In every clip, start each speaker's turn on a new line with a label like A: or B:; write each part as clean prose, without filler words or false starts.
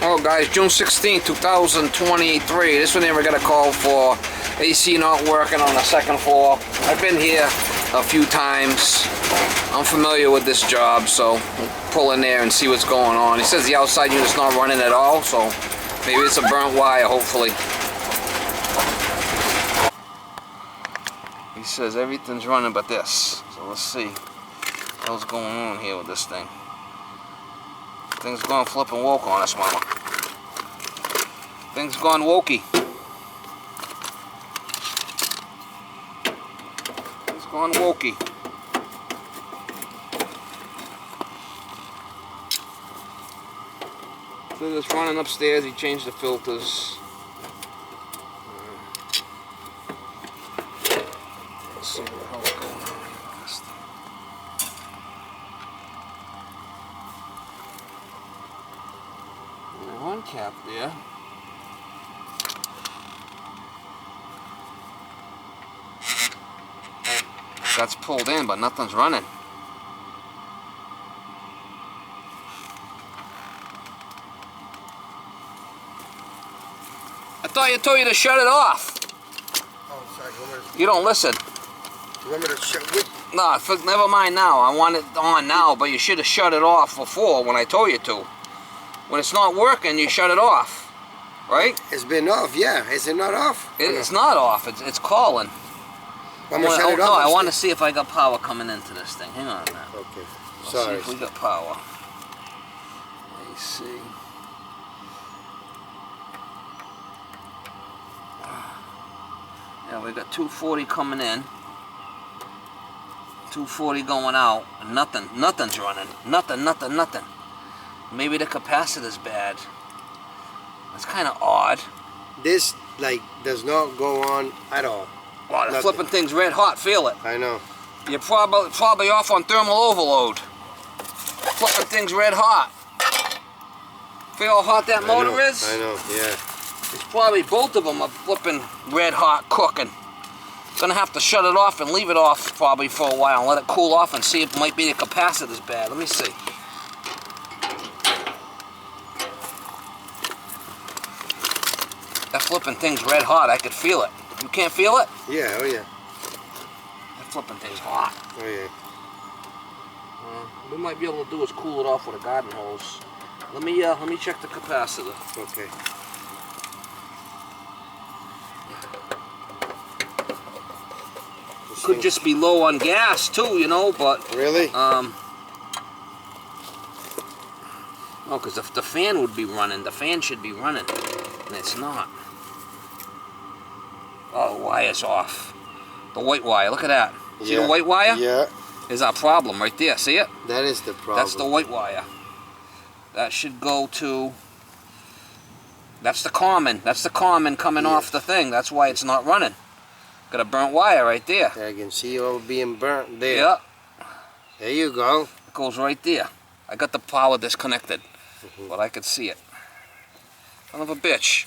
A: Oh guys, June 16, 2023. This one here we got a call for AC not working on the second floor. I've been here a few times. I'm familiar with this job, so we'll pull in there and see what's going on. He says the outside unit's not running at all, so maybe it's a burnt wire, hopefully. He says everything's running but this. So let's see what's going on here with this thing. Things gone flipping woke on us, mama. Things gone wokey. Things gone wokey. So it's running upstairs. He changed the filters. Let's see what the hell's going on with this thing. One cap there. That's pulled in, but nothing's running. I thought you told you to shut it off.
B: Oh, sorry.
A: You don't listen.
B: You want me to shut it?
A: No, never mind now. I want it on now, but you should have shut it off before when I told you to. When it's not working, you shut it off, right?
B: It's been off, yeah. Is it not off?
A: It's not off. It's calling.
B: I'm gonna shut it off.
A: No, I want to see if I got power coming into this thing. Hang on a minute.
B: Okay.
A: Let's
B: Sorry.
A: see if we got power. AC. Yeah, we got 240 coming in. 240 going out. And nothing's running. Nothing. Maybe the capacitor's bad. That's kind of odd.
B: This, like, does not go on at all.
A: Wow, the flipping thing's red hot. Feel it.
B: I know.
A: You're probably off on thermal overload. Flipping thing's red hot. Feel how hot that motor is?
B: I know, yeah.
A: It's probably both of them are flipping red hot cooking. Gonna have to shut it off and leave it off probably for a while and let it cool off and see if it might be the capacitor's bad. Let me see. That flipping thing's red hot. I could feel it. You can't feel it?
B: Yeah, oh yeah.
A: That flipping thing's hot.
B: Oh yeah.
A: We might be able to do is cool it off with a garden hose. Let me check the capacitor.
B: Okay.
A: Could just be low on gas too, you know, but
B: really?
A: Oh, because the fan would be running. The fan should be running, and it's not. Oh, the wire's off. The white wire. Look at that. See the white wire?
B: Yeah.
A: Is our problem right there. See it?
B: That is the problem.
A: That's the white wire. That should go to. That's the common. That's the common coming off the thing. That's why it's not running. Got a burnt wire right there.
B: I can see all being burnt there.
A: Yeah.
B: There you go.
A: It goes right there. I got the power disconnected, but I could see it. Son of a bitch.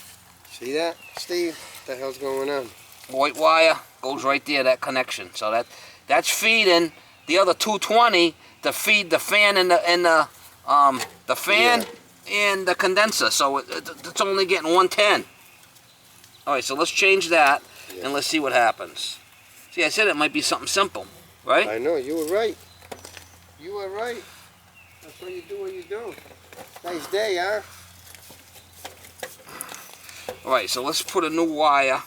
B: See that, Steve? What the hell's going on?
A: White wire goes right there, that connection. So that's feeding the other 220 to feed the fan and the fan and the condenser. So it's only getting 110. All right, so let's change that and let's see what happens. See, I said it might be something simple, right?
B: I know, you were right. You were right. That's why you do what you do. Nice day, huh?
A: All right, so let's put a new wire.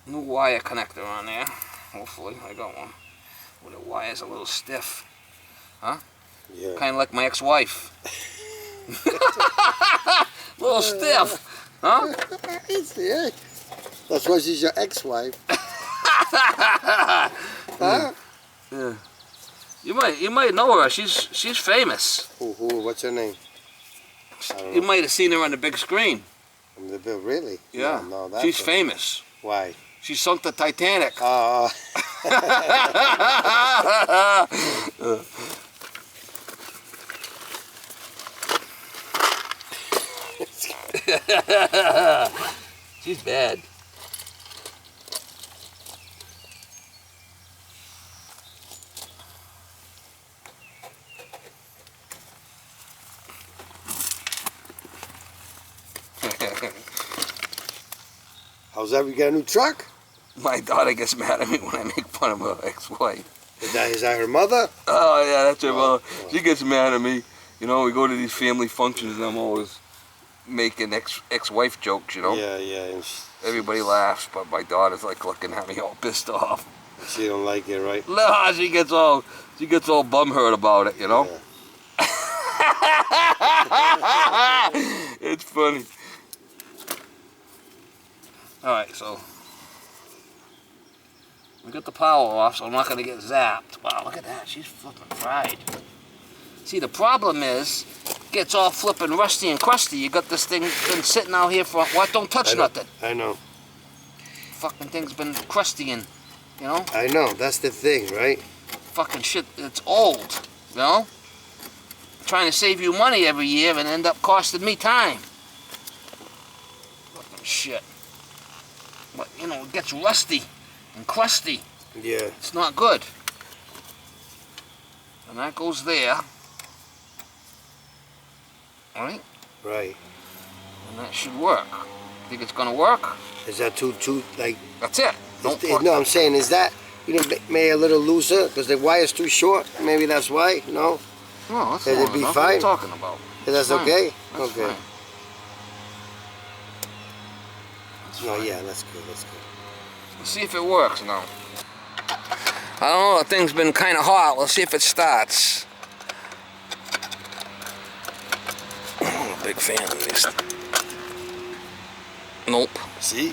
A: New wire connector on there. Hopefully, I got one. Well, the wire's a little stiff. Huh?
B: Yeah.
A: Kind of like my ex-wife. A little stiff. Huh?
B: Yeah. That's why she's your ex-wife. Huh?
A: Yeah. You might know her. She's famous.
B: Who? What's her name?
A: You might have seen her on the big screen.
B: On the bill, really?
A: Yeah.
B: No, that's
A: she's famous.
B: Why?
A: She sunk the Titanic. She's bad.
B: How's that? You got a new truck?
A: My daughter gets mad at me when I make fun of her ex-wife.
B: Is that her mother?
A: Oh yeah, that's her mother.
B: Oh.
A: She gets mad at me. You know, we go to these family functions and I'm always making ex-wife jokes, you know?
B: Yeah, yeah. And
A: Everybody laughs, but my daughter's like looking at me all pissed off.
B: she don't like it, right?
A: No, she gets all bumhurt about it, you know?
B: Yeah.
A: It's funny. Alright, so we got the power off, so I'm not gonna get zapped. Wow, look at that, she's flipping fried. See, the problem is, it gets all flipping rusty and crusty. You got this thing been sitting out here for what? Don't touch nothing.
B: I know.
A: Fucking thing's been crusty and, you know?
B: I know, that's the thing, right?
A: Fucking shit, it's old, you know? Trying to save you money every year and end up costing me time. Fucking shit. But, you know, it gets rusty and crusty.
B: Yeah.
A: It's not good. And that goes there. Alright?
B: Right.
A: And that should work. Think it's gonna work?
B: Is that too like?
A: That's it.
B: No, I'm saying, is that, you know, maybe a little looser because the wire's too short? Maybe that's why. No.
A: No, that's
B: It'd
A: long
B: be
A: enough.
B: fine?
A: What are you talking about?
B: That's
A: fine.
B: okay.
A: That's
B: Okay.
A: fine. That's
B: No,
A: fine.
B: yeah, that's good. That's good.
A: Let's see if it works now. I don't know, the thing's been kind of hot. Let's see if it starts. I'm a big fan of this. Nope.
B: See?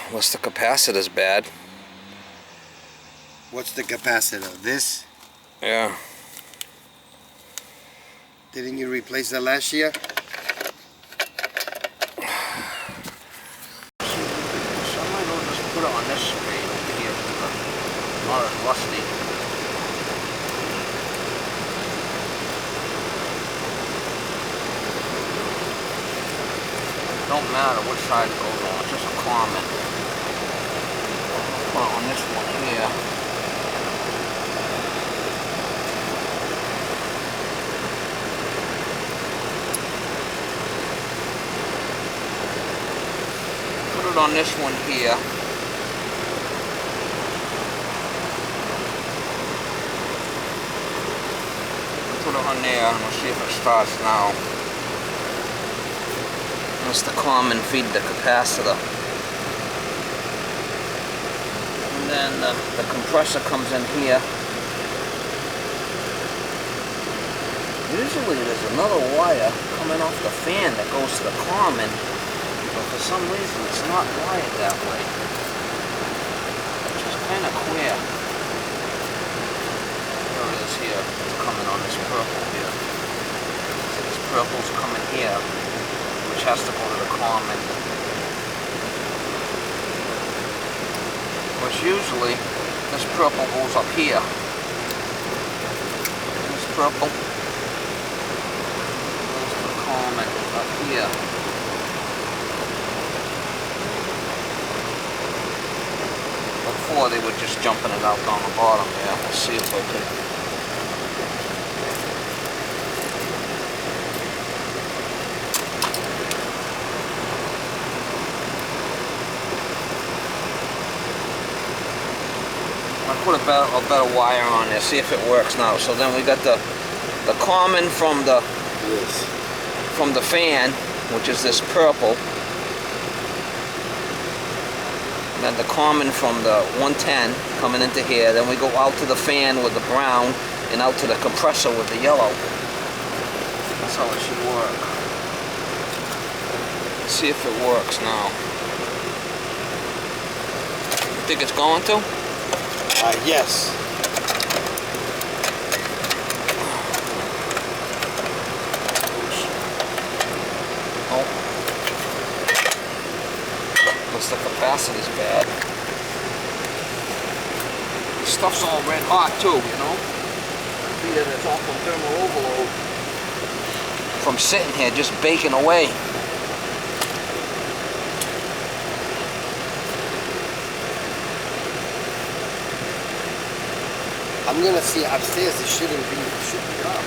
A: Unless the capacitor's bad.
B: What's the capacitor? This?
A: Yeah.
B: Didn't you replace that last year?
A: Just put it on this spade over here. Not as rusty. Don't matter which side it goes on, it's just a common. Put it on this one here. Put it on this one here. Put it on there and we'll see if it starts now. That's the common feed the capacitor. And then the compressor comes in here. Usually there's another wire coming off the fan that goes to the common, but for some reason it's not wired that way. Which is kind of queer. There it is here. It's coming on this purple here. So this purple's coming here, which has to go to the common. Which usually, this purple goes up here. This purple goes to the common up here. Before they were just jumping it out down the bottom there. Let's see if I can. Put a better wire on there, see if it works now. So then we got the common from the fan, which is this purple. And then the common from the 110 coming into here. Then we go out to the fan with the brown and out to the compressor with the yellow. That's how it should work. Let's see if it works now. You think it's going to?
B: Yes.
A: Oh. Looks like the capacitor's bad. This stuff's all red hot too, you know? Either it's all from thermal overload. From sitting here just baking away.
B: I'm gonna see upstairs. It should be up.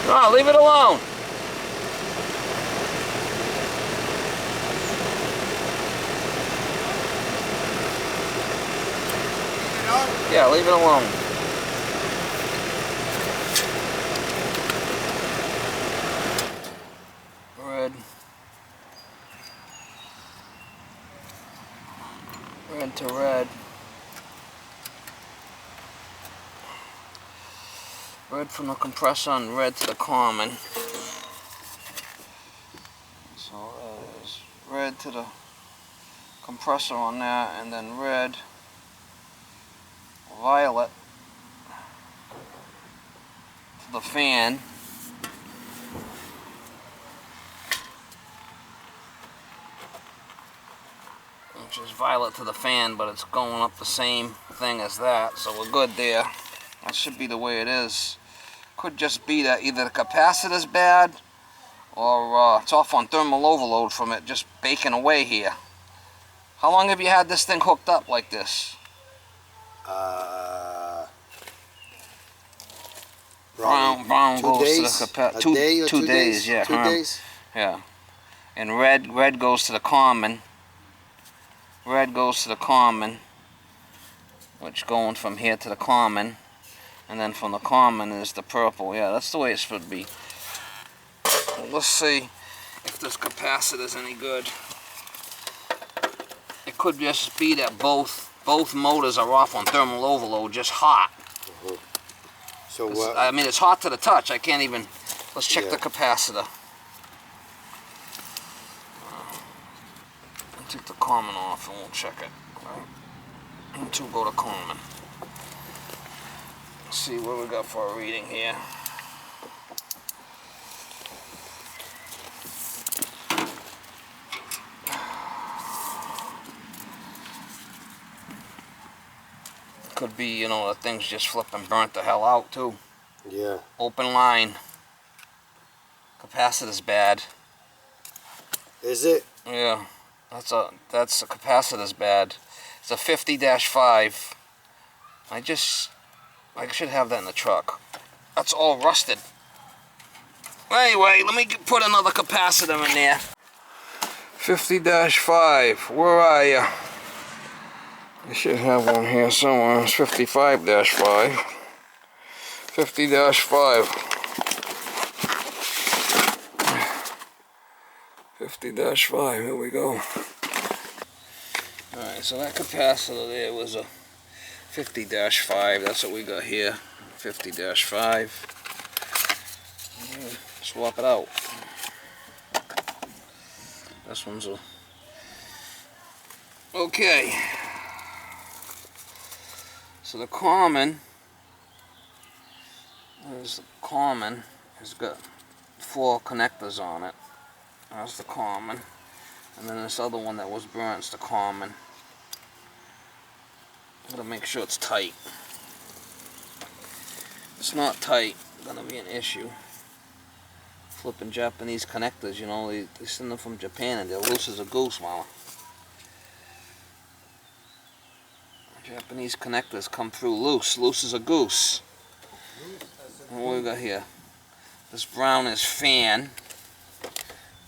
A: No, leave it alone. Yeah, leave it alone. Red. Red to red. Red from the compressor and red to the common. So there's red to the compressor on there, and then red, violet to the fan. Which is violet to the fan, but it's going up the same thing as that, so we're good there. That should be the way it is. Could just be that either the capacitor's bad, or it's off on thermal overload from it just baking away here. How long have you had this thing hooked up like this? Brown goes
B: days,
A: to the capacitor. Two days, yeah.
B: 2 days?
A: Yeah. And red goes to the common. Red goes to the common, which going from here to the common, and then from the common is the purple. Yeah, that's the way it should be. Let's see if this capacitor's any good. It could just be that both motors are off on thermal overload, just hot.
B: So
A: I mean, it's hot to the touch. I can't even. Let's check the capacitor. Take the common off and we'll check it. And two go to common. Let's see what we got for a reading here. Could be, you know, the thing's just flipping burnt the hell out too.
B: Yeah.
A: Open line. Capacitor's bad.
B: Is it?
A: Yeah. That's the capacitor's bad. It's a 50-5. I should have that in the truck. That's all rusted. Anyway, let me put another capacitor in there. 50-5. Where are you? I should have one here somewhere. It's 55-5. 50-5. 50-5, here we go. Alright, so that capacitor there was a 50-5, that's what we got here. 50-5. Swap it out. This one's a... Okay. So the common has got 4 connectors on it. That's the common. And then this other one that was burnt is the common. Gotta make sure it's tight. If it's not tight, it's gonna be an issue. Flipping Japanese connectors, you know, they send them from Japan and they're loose as a goose, mama. Japanese connectors come through loose as a goose. And what we got here? This brown is fan.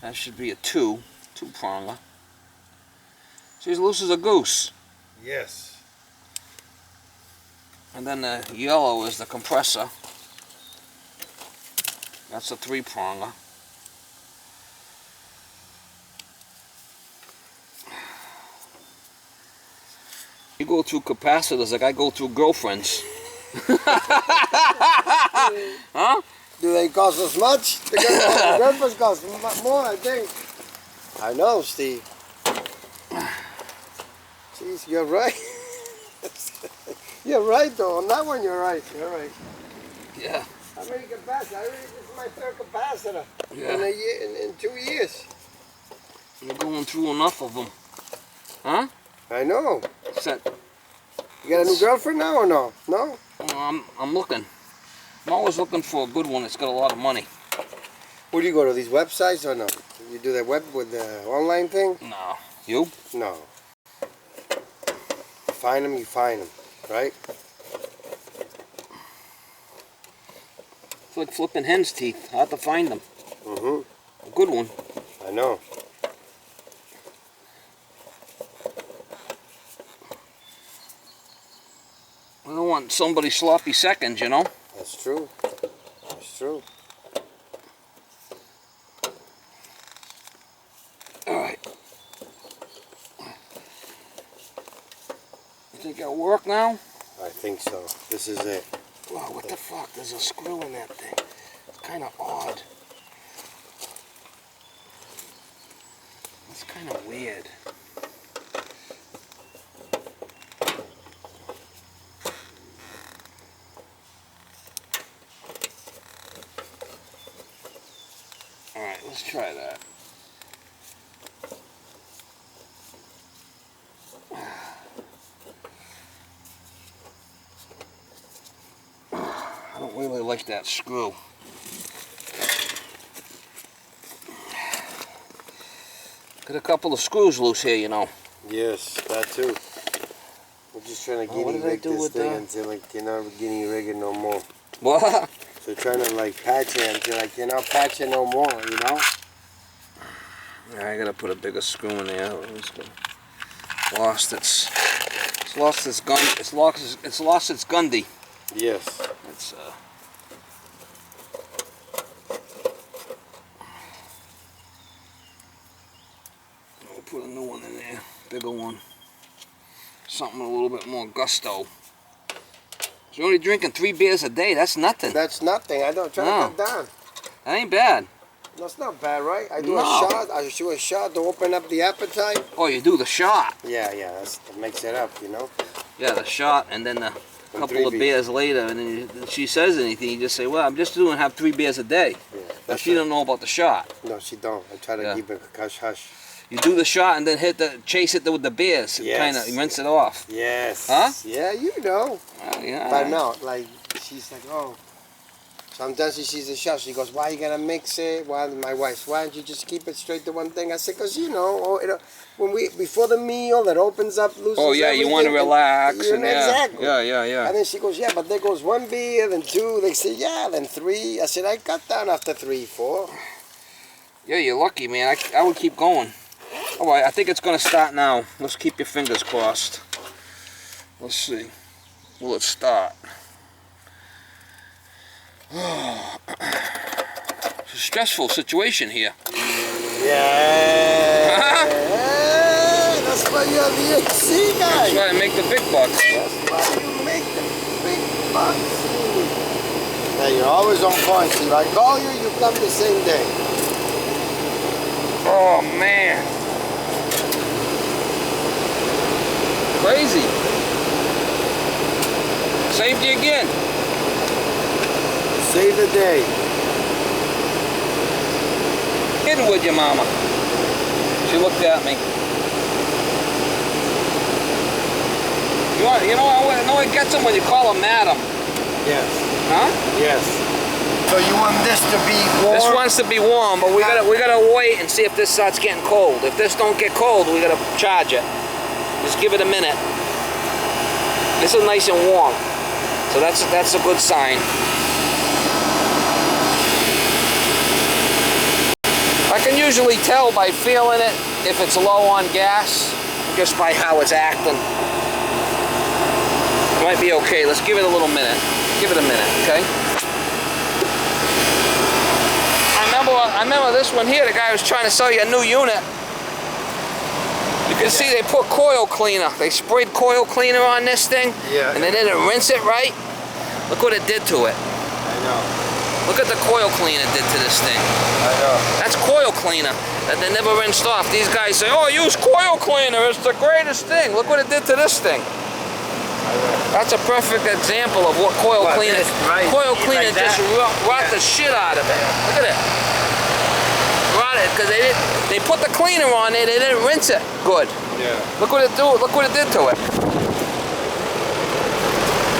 A: That should be a two-pronger. She's loose as a goose.
B: Yes.
A: And then the yellow is the compressor. That's a 3-pronger. You go through capacitors like I go through girlfriends. Huh?
B: Do they cost us much? The girlfriends cost more, I think. I know, Steve. Jeez, you're right. You're right, though. On that one, you're right. You're right.
A: Yeah.
B: How many capacitors? This is my 3rd capacitor
A: Yeah.
B: in a year, in 2 years.
A: You're going through enough of them. Huh?
B: I know.
A: Set.
B: You got a new girlfriend now or no? No?
A: Well, I'm looking. I'm always looking for a good one that's got a lot of money.
B: Where do you go to these websites or no? You do that web with the online thing?
A: No. You?
B: No. You find them, right?
A: like flipping hen's teeth. Hard to find them.
B: Mm-hmm.
A: A good one.
B: I know.
A: I don't want somebody sloppy seconds, you know?
B: That's true. That's true.
A: Alright. You think it'll work now?
B: I think so. This is it.
A: Wow, what the fuck? There's a screw in that thing. It's kind of odd. It's kind of weird. Alright, let's try that. I don't really like that screw. Got a couple of screws loose here, you know.
B: Yes, that too. We're just trying to guinea rig this thing until I cannot guinea rig it no more.
A: What?
B: So trying to like patch it until I cannot patch it no more, you know?
A: Yeah, I gotta put a bigger screw in there. It's lost its gun. It's lost its Gundy.
B: Yes.
A: It's I'll put a new one in there, bigger one. Something with a little bit more gusto. So you're only drinking 3 beers a day. That's nothing.
B: That's nothing. I don't try to cut down.
A: That ain't bad.
B: That's not bad, right? I do a shot. I do a shot to open up the appetite.
A: Oh, you do the shot.
B: Yeah, that makes it up, you know.
A: Yeah, the shot, and then a couple of beers later, and then she says anything, you just say, "Well, I'm just doing have 3 beers a day."
B: Yeah,
A: but she don't know about the shot.
B: No, she don't. I try to keep it hush hush.
A: You do the shot and then chase it with the beers.
B: Yes.
A: Kind of rinse it off.
B: Yes.
A: Huh?
B: Yeah, you know.
A: Yeah.
B: But no, like she's like, oh. Sometimes she sees a shot. She goes, "Why you gotta mix it?" Why my wife? Why don't you just keep it straight to one thing? I said, "Cause you know, when before the meal, that opens up, loses.
A: Oh yeah, you want to relax. And
B: exactly.
A: Yeah.
B: And then she goes, "Yeah, but there goes 1 beer, then 2." They say, "Yeah, then 3." I said, "I cut down after 3, 4."
A: Yeah, you're lucky, man. I would keep going. All right, I think it's gonna start now. Let's keep your fingers crossed. Let's see. Will it start? It's a stressful situation here.
B: Yeah. That's why you're the AC guy.
A: That's why I make the big bucks.
B: That's why you make the big bucks. Hey, you're always on point. See, if I call you, you come the same day.
A: Oh man. Crazy. Saved you again.
B: Save the day.
A: Kidding with you, mama. She looked at me. You know it gets them when you call them madam.
B: Yes.
A: Huh?
B: Yes. So you want this to be warm?
A: This wants to be warm, but we gotta wait and see if this starts getting cold. If this don't get cold, we gotta charge it. Just give it a minute. This is nice and warm, so that's a good sign. I can usually tell by feeling it if it's low on gas, just by how it's acting. It might be okay. Let's give it a little minute. Give it a minute, okay? I remember this one here. The guy was trying to sell you a new unit. You can see they put coil cleaner. They sprayed coil cleaner on this thing, and they didn't rinse it right. Look what it did to it.
B: I know.
A: Look at the coil cleaner did to this thing.
B: I know.
A: That's coil cleaner that they never rinsed off. These guys say, "Oh, use coil cleaner. It's the greatest thing." Look what it did to this thing. That's a perfect example of what coil cleaner. Coil cleaner just rot the shit out of it. Look at it. Rot it because they put the cleaner on it. They didn't rinse it good.
B: Yeah.
A: Look what it do. Look what it did to it.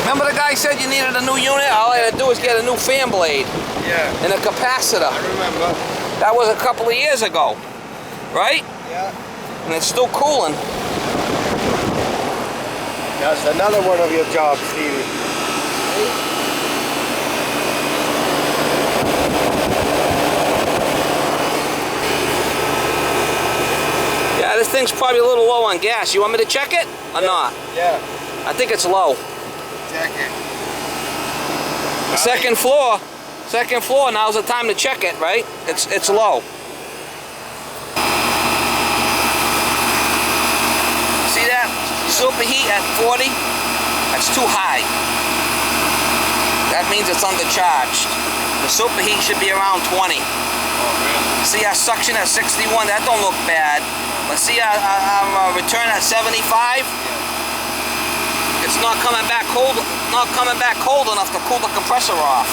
A: Remember the guy said you needed a new unit? All I had to do is get a new fan blade.
B: Yeah.
A: And a capacitor.
B: I remember.
A: That was a couple of years ago, right?
B: Yeah.
A: And it's still cooling.
B: That's another one of your jobs, Stevie.
A: thing's probably a little low on gas. You want me to check it or not?
B: Yeah.
A: I think it's low.
B: Check it.
A: Second floor, now's the time to check it, right? It's low. See that? Superheat at 40? That's too high. That means it's undercharged. The superheat should be around 20.
B: Oh, really?
A: See our suction at 61, that don't look bad. But see our return at 75? It's not coming back cold enough to cool the compressor off.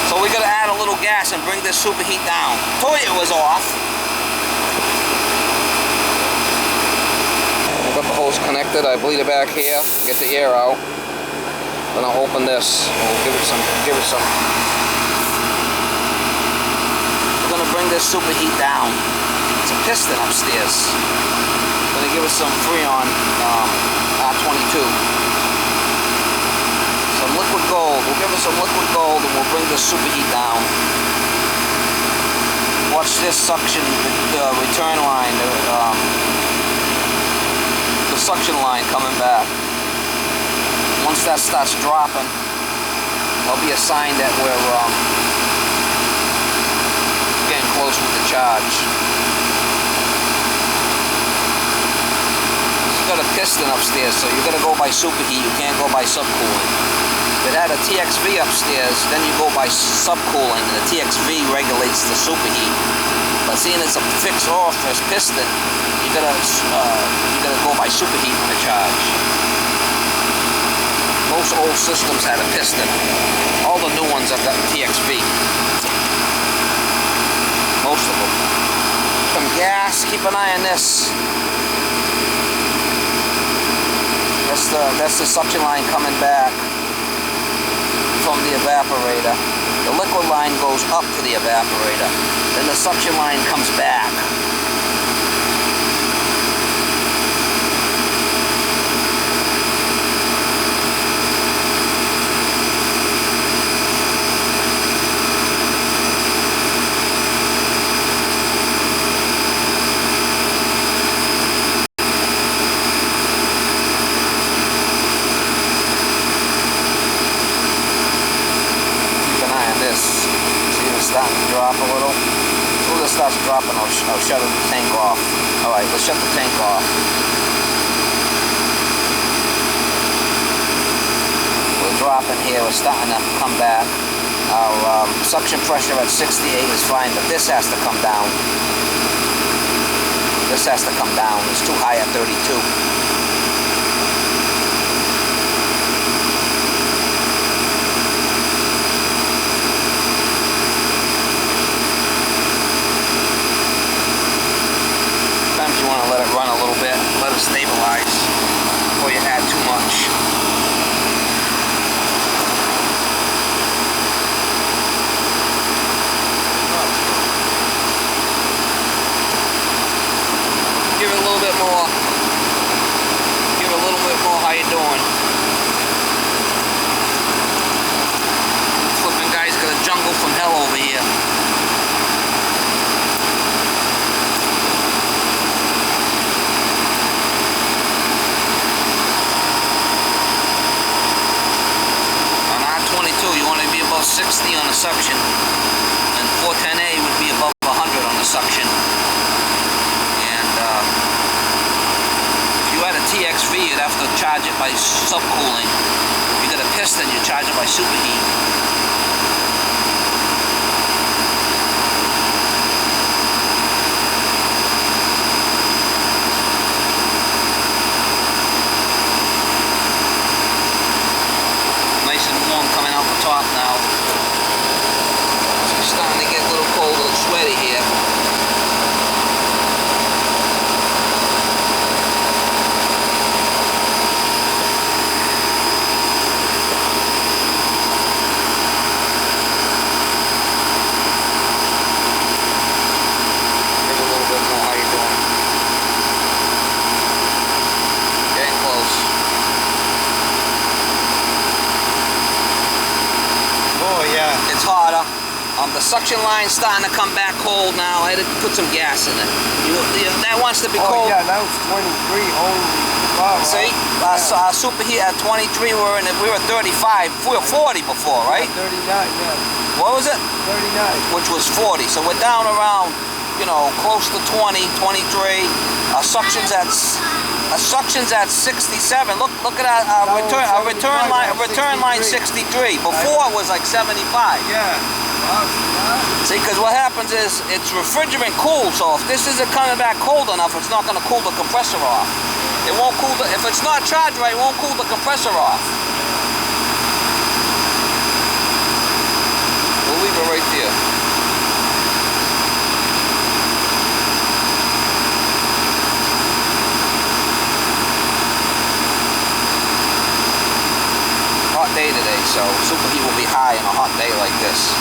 A: So we gotta add a little gas and bring this superheat down. Told you it was off. I've got the hose connected. I bleed it back here, get the air out. Then I'll open this. We'll give it some. We're gonna bring this superheat down. It's a piston upstairs. Gonna give it some Freon R22. Some liquid gold. We'll give it some liquid gold and we'll bring this superheat down. Watch this suction, the return line, the suction line coming back. Once that starts dropping, there'll be a sign that we're getting close with the charge. It's got a piston upstairs, so you gotta go by superheat, you can't go by subcooling. If it had a TXV upstairs, then you go by subcooling, and the TXV regulates the superheat. But seeing it's a fixed orifice piston, you gotta go by superheat in the charge. Most old systems had a piston. All the new ones have got TXV. Most of them. Some gas, keep an eye on this. That's the suction line coming back from the evaporator. The liquid line goes up to the evaporator. Then the suction line comes back. Starting to drop a little. As soon as it starts dropping, I'll shut the tank off. Alright, let's shut the tank off. We're dropping here, we're starting to come back. Our suction pressure at 68 is fine, but this has to come down. This has to come down. It's too high at 32. You want to let it run a little bit, let it stabilize before you add too much. Give it a little bit more. Give it a little bit more. How you doing? Flipping guy's got a jungle from hell over here. You want to be above 60 on the suction, and 410A would be above 100 on the suction. And if you had a TXV, you'd have to charge it by subcooling. If you got a piston, you charge it by superheat. Nice and warm coming out the top now. It's starting to get a little cold, a little sweaty here. The suction line's starting to come back cold now. I had to put some gas in it. That wants to be cold.
B: Yeah, now it's 23. Holy wow.
A: See, our superheat at 23. We were 35. We were 40 before, right?
B: 39. Yeah.
A: What was it?
B: 39.
A: Which was 40. So we're down around, you know, close to 20, 23. Our suction's at 67. Look at our return line 63. Before it was like 75.
B: Yeah.
A: See, because what happens is it's refrigerant cooled, so if this isn't coming back cold enough, it's not going to cool the compressor off. It won't cool if it's not charged right, it won't cool the compressor off. We'll leave it right there. Hot day today, so superheat will be high on a hot day like this.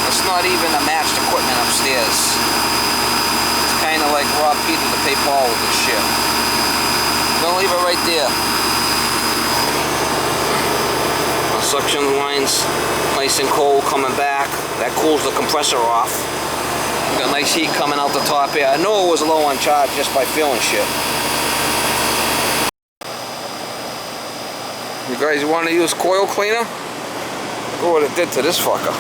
A: It's not even a matched equipment upstairs. It's kind of like Rob Peter to pay Paul with this shit. I'm gonna leave it right there. The suction line's nice and cold coming back. That cools the compressor off. We got nice heat coming out the top here. I know it was low on charge just by feeling shit. You guys want to use coil cleaner? Look what it did to this fucker.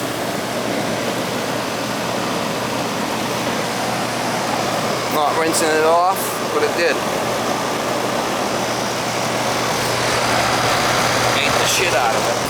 A: Not rinsing it off, but it did. Ate the shit out of it.